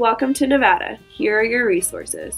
Welcome to Nevada. Here are your resources.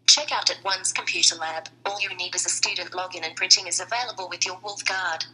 Check out at One's Computer Lab. All you need is a student login and printing is available with your Wolf card.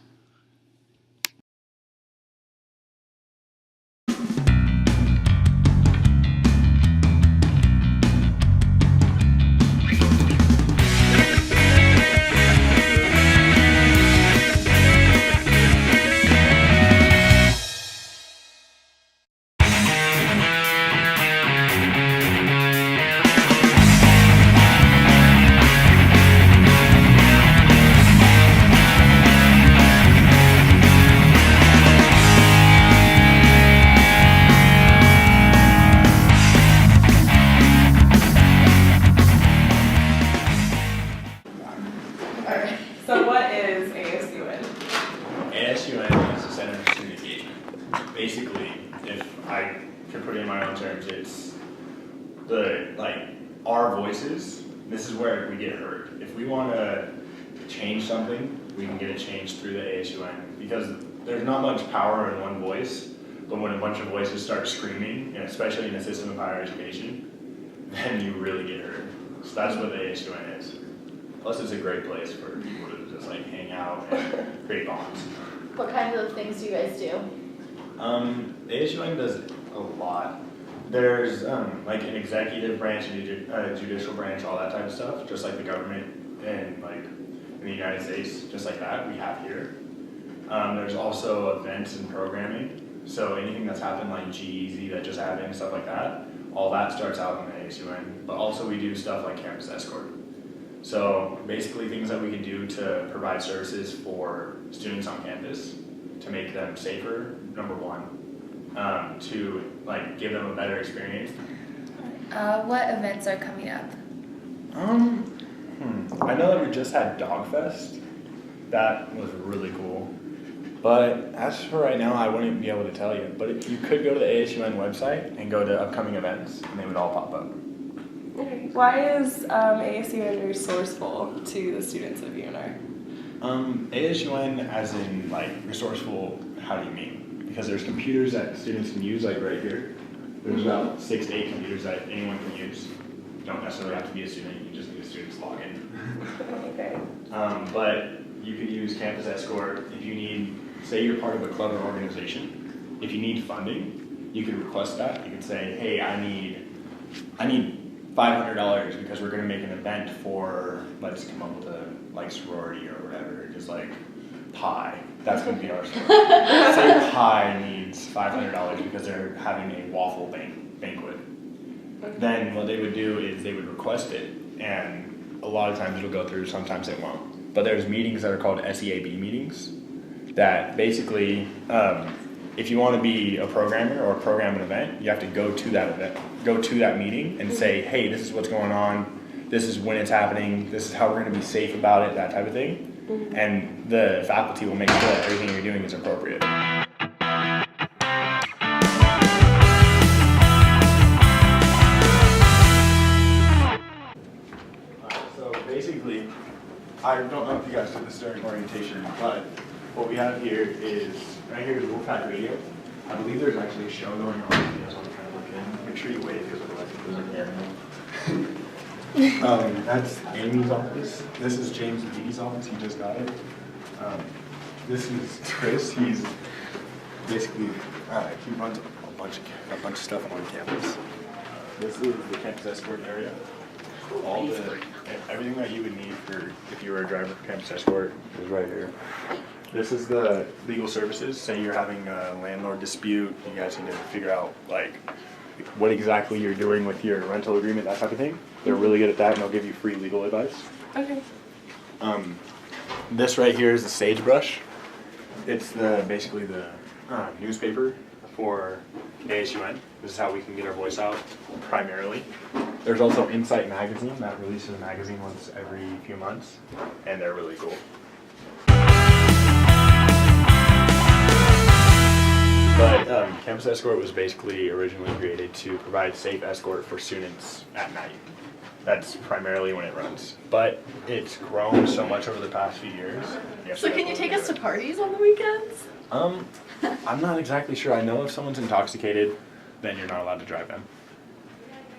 So what is ASUN? ASUN is the Center for Student Engagement. Basically, if I could put it in my own terms, it's our voices. This is where we get heard. If we want to change something, we can get it changed through the ASUN because there's not much power in one voice, but when a bunch of voices start screaming, and especially in a system of higher education, then you really get heard. So that's what the ASUN is. Plus, it's a great place for people to just hang out and create bonds. What kinds of things do you guys do? The ASUN does a lot. There's an executive branch, a judicial branch, all that type of stuff, just like the government in the United States, just like that we have here. There's also events and programming. So anything that's happened like G-Eazy that just happened, stuff like that, all that starts out on the ASUN. But also we do stuff like Campus Escort. So basically things that we can do to provide services for students on campus to make them safer, number one, to give them a better experience. What events are coming up? I know that we just had Dogfest. That was really cool. But as for right now, I wouldn't be able to tell you. But you could go to the ASUN website and go to upcoming events, and they would all pop up. Okay. Why is ASUN resourceful to the students of UNR? ASUN as in resourceful, how do you mean? Because there's computers that students can use right here. There's about 6 to 8 computers that anyone can use. You don't necessarily have to be a student, you just need a student's login. Okay. But you could use Campus Escort if you need, say you're part of a club or organization. If you need funding, you could request that. You could say, hey, I need $500 because we're gonna make an event for, let's come up with a like sorority or whatever, just like pie. That's gonna be our sorority. Say pie needs $500 because they're having a waffle banquet. Then what they would do is they would request it, and a lot of times it'll go through, sometimes it won't. But there's meetings that are called SEAB meetings that basically, if you want to be a programmer or program an event, you have to go to that event, go to that meeting and say, hey, this is what's going on, this is when it's happening, this is how we're going to be safe about it, that type of thing. And the faculty will make sure that everything you're doing is appropriate. So basically, I don't know if you guys did this during orientation, but what we have here is, right here is Wolfpack Radio. I believe there's actually a show going on. If you guys want to kind of look in, make sure you wave because otherwise there's a camera. That's Amy's office. This is James Beatty's office. He just got it. This is Chris. He's basically he runs a bunch of stuff on campus. This is the campus escort area. Everything that you would need for if you were a driver for campus escort is right here. This is the legal services. Say you're having a landlord dispute, you guys need to figure out like what exactly you're doing with your rental agreement, that type of thing. They're really good at that, and they'll give you free legal advice. Okay. This right here is the Sagebrush. It's basically the newspaper for ASUN. This is how we can get our voice out primarily. There's also Insight Magazine that releases a magazine once every few months, and they're really cool. But Campus Escort was basically originally created to provide safe escort for students at night. That's primarily when it runs. But it's grown so much over the past few years. So can you take us to parties on the weekends? I'm not exactly sure. I know if someone's intoxicated, then you're not allowed to drive them.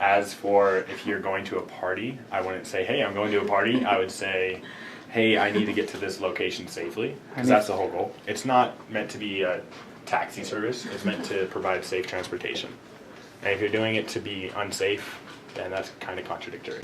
As for if you're going to a party, I wouldn't say, hey, I'm going to a party. I would say, hey, I need to get to this location safely, because that's the whole goal. It's not meant to be a taxi service. It's meant to provide safe transportation. And if you're doing it to be unsafe, then that's kind of contradictory.